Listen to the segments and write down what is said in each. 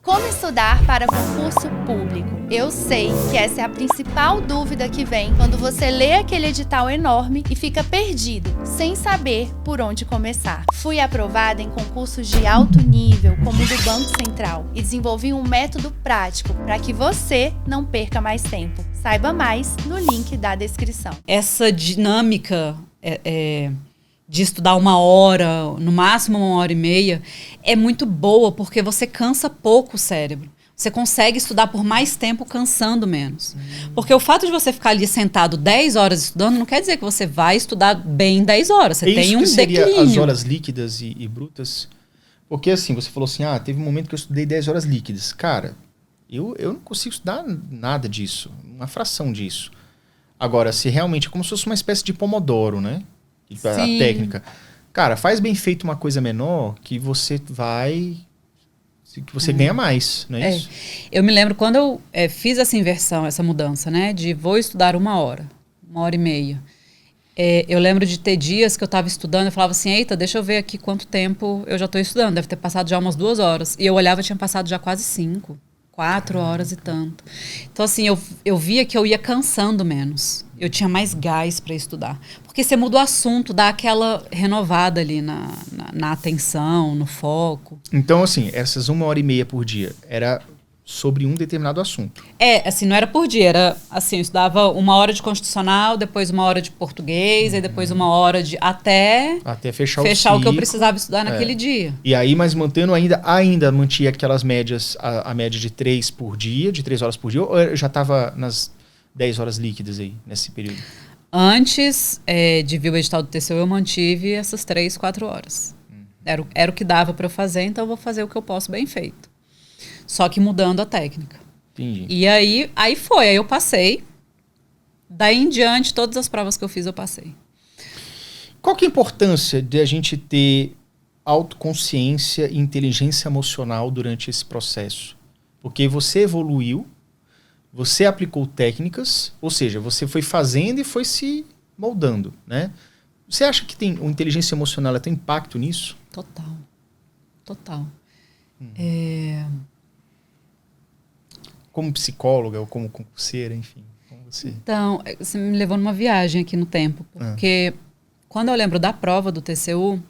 Como estudar para concurso público? Eu sei que essa é a principal dúvida que vem quando você lê aquele edital enorme e fica perdido, sem saber por onde começar. Fui aprovada em concursos de alto nível, como o do Banco Central, e desenvolvi um método prático para que você não perca mais tempo. Saiba mais no link da descrição. Essa dinâmica de estudar 1 hora, no máximo 1h30, é muito boa porque você cansa pouco o cérebro. Você consegue estudar por mais tempo cansando menos. Porque o fato de você ficar ali sentado 10 horas estudando não quer dizer que você vai estudar bem 10 horas. Você tem um isso que seria declínio. as horas líquidas e brutas? Porque assim, você falou assim, teve um momento que eu estudei 10 horas líquidas. Cara, eu não consigo estudar nada disso, uma fração disso. Agora, se realmente é como se fosse uma espécie de pomodoro, né? A técnica. Cara, faz bem feito uma coisa menor que você ganha mais, não é isso? Eu me lembro quando eu fiz essa inversão, essa mudança, né? De vou estudar 1 hora, 1h30. Eu lembro de ter dias que eu estava estudando, eu falava assim, eita, deixa eu ver aqui quanto tempo eu já estou estudando. Deve ter passado já umas 2 horas. E eu olhava, tinha passado já quase 5, 4 horas e tanto. Então, assim, eu via que eu ia cansando menos. Eu tinha mais gás para estudar. Porque você muda o assunto, dá aquela renovada ali na atenção, no foco. Então, assim, essas 1h30 por dia era sobre um determinado assunto. Assim, não era por dia. Era assim, eu estudava 1 hora de constitucional, depois 1 hora de português, aí depois 1 hora de... Até fechar o que eu precisava estudar naquele dia. E aí, mas mantendo ainda mantinha aquelas médias, a média de 3 por dia, de 3 horas por dia, ou eu já estava nas 10 horas líquidas aí, nesse período? Antes de vir o edital do TCU, eu mantive essas 3, 4 horas. Era o que dava para eu fazer, então eu vou fazer o que eu posso bem feito. Só que mudando a técnica. Entendi. E aí eu passei. Daí em diante, todas as provas que eu fiz, eu passei. Qual que é a importância de a gente ter autoconsciência e inteligência emocional durante esse processo? Porque você evoluiu, você aplicou técnicas, ou seja, você foi fazendo e foi se moldando, né? Você acha que a inteligência emocional ela tem impacto nisso? Total. Como psicóloga ou como concurseira, enfim. Como você... Então, você me levou numa viagem aqui no tempo. Porque quando eu lembro da prova do TCU,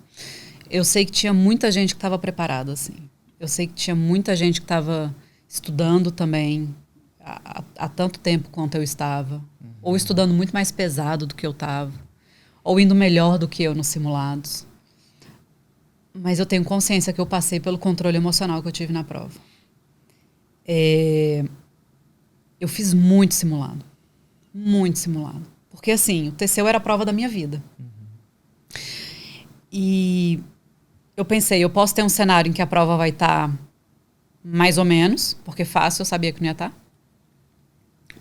eu sei que tinha muita gente que estava preparada, assim. Eu sei que tinha muita gente que estava estudando também há tanto tempo quanto eu estava. Ou estudando muito mais pesado do que eu estava. Ou indo melhor do que eu nos simulados. Mas eu tenho consciência que eu passei pelo controle emocional que eu tive na prova. Eu fiz muito simulado. Muito simulado. Porque, assim, o TCU era a prova da minha vida. E eu pensei, eu posso ter um cenário em que a prova vai estar mais ou menos, porque fácil eu sabia que não ia estar.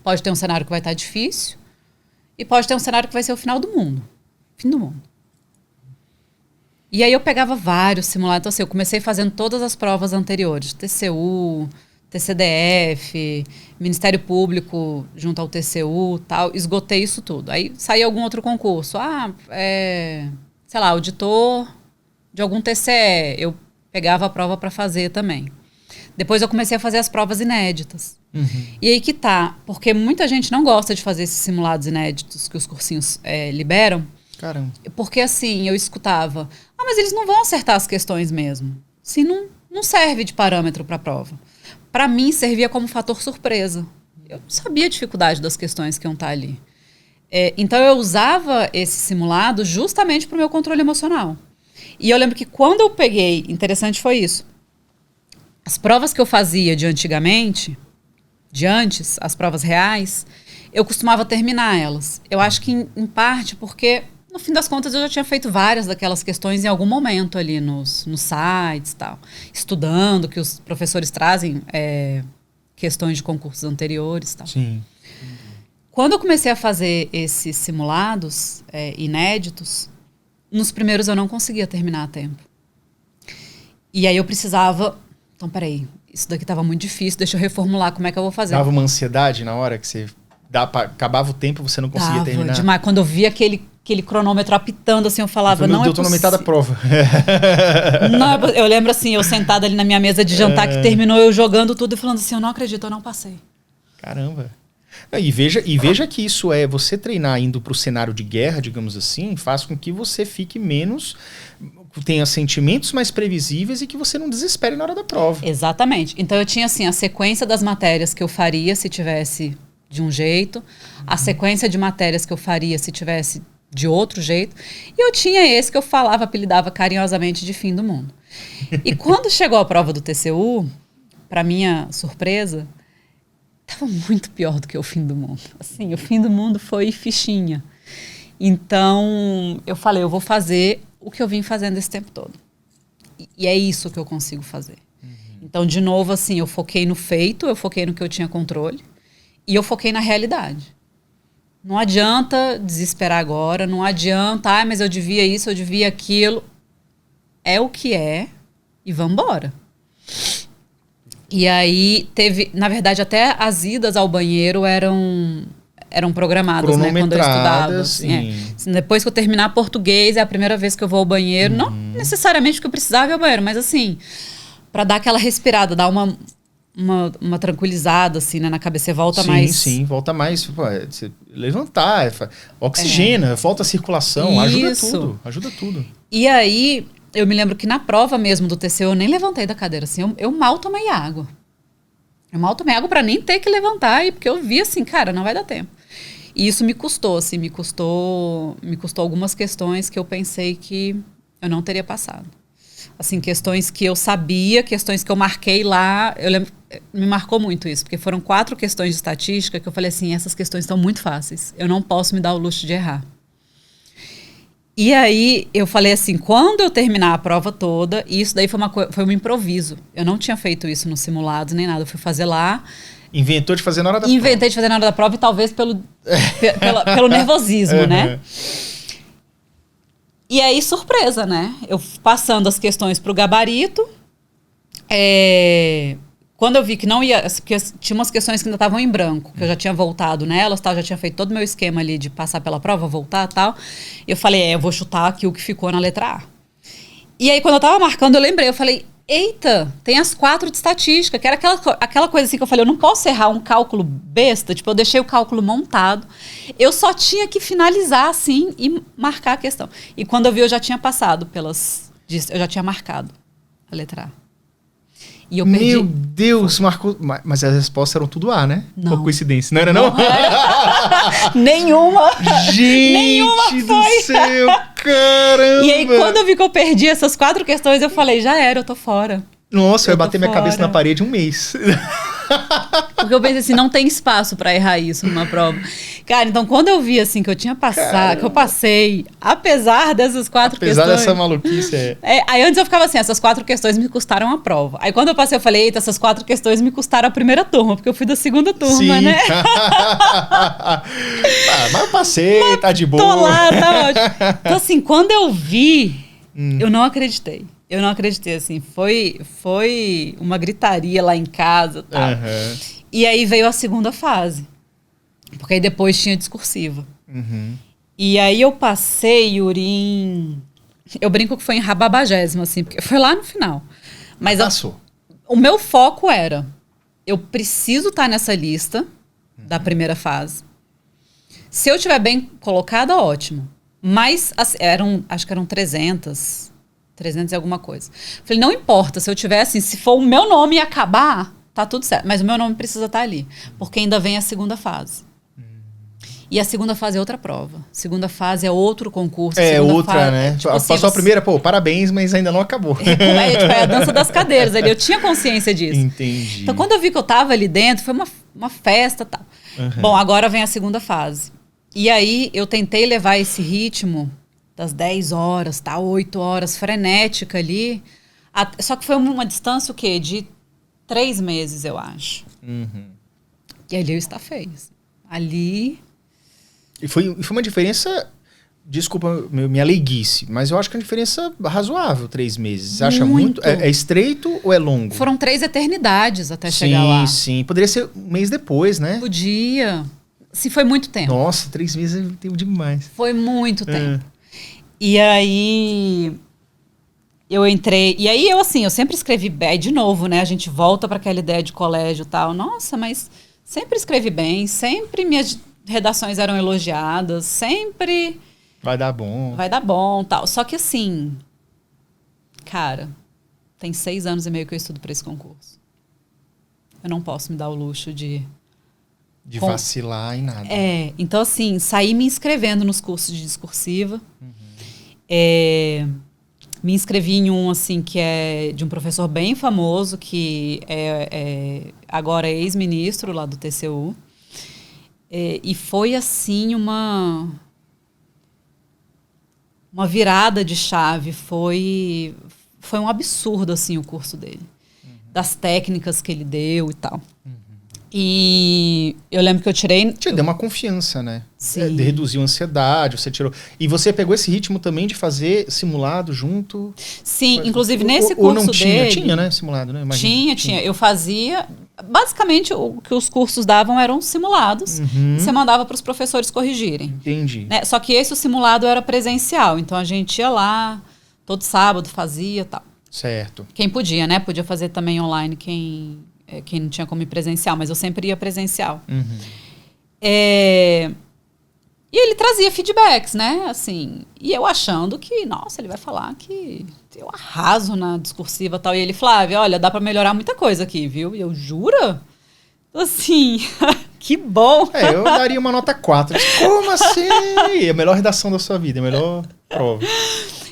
Pode ter um cenário que vai estar difícil. E pode ter um cenário que vai ser o final do mundo. Fim do mundo. E aí eu pegava vários simulados. Então, assim, eu comecei fazendo todas as provas anteriores. TCU, TCDF, Ministério Público junto ao TCU, tal. Esgotei isso tudo. Aí saía algum outro concurso. Sei lá, auditor de algum TCE. Eu pegava a prova para fazer também. Depois eu comecei a fazer as provas inéditas. E aí que tá. Porque muita gente não gosta de fazer esses simulados inéditos que os cursinhos liberam. Caramba. Porque assim, eu escutava, mas eles não vão acertar as questões mesmo. Se não serve de parâmetro para a prova. Para mim, servia como fator surpresa. Eu não sabia a dificuldade das questões que iam estar ali. Então, eu usava esse simulado justamente para o meu controle emocional. E eu lembro que quando eu peguei, interessante foi isso, as provas que eu fazia de antigamente, de antes, as provas reais, eu costumava terminar elas. Eu acho que em parte porque... No fim das contas, eu já tinha feito várias daquelas questões em algum momento ali nos sites e tal. Estudando, que os professores trazem questões de concursos anteriores e tal. Sim. Quando eu comecei a fazer esses simulados inéditos, nos primeiros eu não conseguia terminar a tempo. E aí eu precisava... Então, peraí, isso daqui estava muito difícil, deixa eu reformular como é que eu vou fazer. Dava uma ansiedade na hora que você... acabava o tempo, você não conseguia terminar? Demais. Quando eu via aquele aquele cronômetro apitando, assim, eu falava, Meu Deus, eu tô na metade da prova. Não, eu lembro assim, eu sentada ali na minha mesa de jantar, que terminou eu jogando tudo e falando assim, eu não acredito, eu não passei. Caramba. E veja que isso é, você treinar indo para o cenário de guerra, digamos assim, faz com que você fique menos, tenha sentimentos mais previsíveis e que você não desespere na hora da prova. Exatamente. Então eu tinha assim a sequência das matérias que eu faria se tivesse de um jeito, a sequência de matérias que eu faria se tivesse de outro jeito, e eu tinha esse que eu falava, apelidava carinhosamente de fim do mundo. E quando chegou a prova do TCU, para minha surpresa, estava muito pior do que o fim do mundo. Assim, o fim do mundo foi fichinha. Então, eu falei, eu vou fazer o que eu vim fazendo esse tempo todo. E é isso que eu consigo fazer. Então, de novo, assim, eu foquei no feito, eu foquei no que eu tinha controle, e eu foquei na realidade. Não adianta desesperar agora, não adianta, mas eu devia isso, eu devia aquilo. É o que é, e vamos embora. E aí teve, na verdade, até as idas ao banheiro eram programadas, né, quando eu estudava. Assim, depois que eu terminar português, é a primeira vez que eu vou ao banheiro. Não necessariamente porque eu precisava ir ao banheiro, mas assim, para dar aquela respirada, dar uma tranquilizada, assim, né, na cabeça. Você volta mais... Sim, volta mais. Pô, você levantar, oxigena, volta a circulação, ajuda tudo. E aí... Eu me lembro que na prova mesmo do TCU eu nem levantei da cadeira, assim, eu mal tomei água. Eu mal tomei água para nem ter que levantar, porque eu vi assim, cara, não vai dar tempo. E isso me custou, assim, me custou algumas questões que eu pensei que eu não teria passado. Assim, questões que eu sabia, questões que eu marquei lá, eu lembro, me marcou muito isso, porque foram 4 questões de estatística que eu falei assim, essas questões estão muito fáceis, eu não posso me dar o luxo de errar. E aí, eu falei assim, quando eu terminar a prova toda, e isso daí foi um improviso. Eu não tinha feito isso nos simulados, nem nada. Eu fui fazer lá. Inventou de fazer na hora da prova. Inventei de fazer na hora da prova e talvez pelo nervosismo, né? E aí, surpresa, né? Eu passando as questões para o gabarito. Quando eu vi que não ia... Que tinha umas questões que ainda estavam em branco, que eu já tinha voltado nelas, tal, já tinha feito todo o meu esquema ali de passar pela prova, voltar e tal. Eu falei, eu vou chutar aqui o que ficou na letra A. E aí, quando eu tava marcando, eu lembrei, eu falei, eita, tem as 4 de estatística, que era aquela coisa assim que eu falei, eu não posso errar um cálculo besta, tipo, eu deixei o cálculo montado. Eu só tinha que finalizar, assim, e marcar a questão. E quando eu vi, eu já tinha passado eu já tinha marcado a letra A. E eu perdi. Meu Deus, marcou. Mas as respostas eram tudo A, né? Não. Por coincidência, não era não? Nenhuma. Gente Nenhuma do foi. céu, caramba! E aí, quando eu vi que eu perdi essas 4 questões, eu falei, já era, eu tô fora. Nossa, eu ia bater minha fora. cabeça na parede um mês. Porque eu pensei assim, não tem espaço pra errar isso numa prova. Cara, então quando eu vi assim que eu tinha passado, que eu passei, apesar dessas 4 questões... Apesar dessa maluquice, aí antes eu ficava assim, essas 4 questões me custaram a prova. Aí quando eu passei, eu falei, eita, essas 4 questões me custaram a primeira turma, porque eu fui da segunda turma, sim. né? Mas eu passei, tá de boa. Tô lá, tá ótimo. Então assim, quando eu vi, eu não acreditei. Eu não acreditei, assim, foi uma gritaria lá em casa, tal. Uhum. E aí veio a segunda fase, porque aí depois tinha discursiva. Uhum. E aí eu passei, Yuri, eu brinco que foi em rababagésima, assim, porque foi lá no final. Mas passou. O meu foco era, eu preciso estar nessa lista da primeira fase. Se eu tiver bem colocada, ótimo. Mas assim, acho que eram 300 e alguma coisa. Falei, não importa, se eu tiver assim, se for o meu nome e acabar, tá tudo certo. Mas o meu nome precisa estar ali, porque ainda vem a segunda fase. E a segunda fase é outra prova. Segunda fase é outro concurso. Outra, fase, né? Tipo, passou assim, a primeira, parabéns, mas ainda não acabou. É a dança das cadeiras ali. Eu tinha consciência disso. Entendi. Então, quando eu vi que eu tava ali dentro, foi uma festa e tal. Uhum. Bom, agora vem a segunda fase. E aí, eu tentei levar esse ritmo das 10 horas, 8 horas, frenética ali. Só que foi uma distância, o quê? De 3 meses, eu acho. Uhum. E ali eu estafei. Ali... E foi uma diferença... Desculpa minha leiguice, mas eu acho que é uma diferença razoável, 3 meses. Você acha muito? É estreito ou é longo? Foram 3 eternidades até chegar lá. Sim. Poderia ser um mês depois, né? Podia. Assim, foi muito tempo. Nossa, 3 meses é tempo demais. Foi muito tempo. E aí eu entrei. E aí eu sempre escrevi bem. De novo, né? A gente volta para aquela ideia de colégio e tal. Nossa, mas sempre escrevi bem, sempre minhas redações eram elogiadas, sempre. Vai dar bom. Vai dar bom, tal. Só que assim, cara, tem 6 anos e meio que eu estudo para esse concurso. Eu não posso me dar o luxo de vacilar em nada. Então assim, saí me inscrevendo nos cursos de discursiva. Me inscrevi em um, assim, que é de um professor bem famoso, que agora é ex-ministro lá do TCU. E foi, assim, uma virada de chave. Foi um absurdo, assim, o curso dele. Das técnicas que ele deu e tal. E eu lembro que eu tirei... Te deu uma confiança, né? Sim. Reduziu a ansiedade, você tirou... E você pegou esse ritmo também de fazer simulado junto? Sim, inclusive nesse curso ou não tinha? dele... Tinha, né? Simulado, né? Imagina. Tinha. Eu fazia... Basicamente, o que os cursos davam eram simulados. Você mandava para os professores corrigirem. Entendi. Né? Só que esse, o simulado, era presencial. Então, a gente ia lá, todo sábado fazia e tal. Certo. Quem podia, né? Podia fazer também online, quem não tinha como ir presencial. Mas eu sempre ia presencial. E ele trazia feedbacks, né? Assim, e eu achando que, nossa, ele vai falar que eu arraso na discursiva e tal. E ele, Flávia, olha, dá pra melhorar muita coisa aqui, viu? E eu, jura? Assim, que bom. Eu daria uma nota 4. Como assim? É a melhor redação da sua vida, é a melhor prova.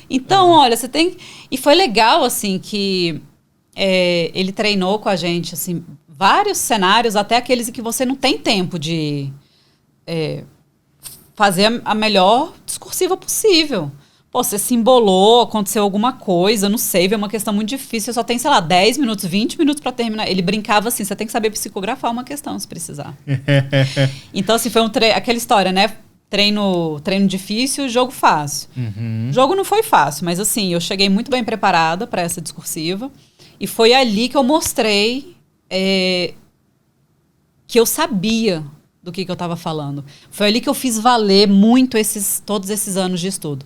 Então, olha, você tem... E foi legal, assim, que ele treinou com a gente, assim, vários cenários, até aqueles em que você não tem tempo de... fazer a melhor discursiva possível. Pô, você se embolou, aconteceu alguma coisa, não sei, veio uma questão muito difícil, você só tem, sei lá, 10 minutos, 20 minutos para terminar. Ele brincava assim, você tem que saber psicografar uma questão, se precisar. Então, assim, foi aquela história, né? Treino difícil, jogo fácil. Jogo não foi fácil, mas assim, eu cheguei muito bem preparada para essa discursiva, e foi ali que eu mostrei que eu sabia do que eu estava falando. Foi ali que eu fiz valer muito todos esses anos de estudo.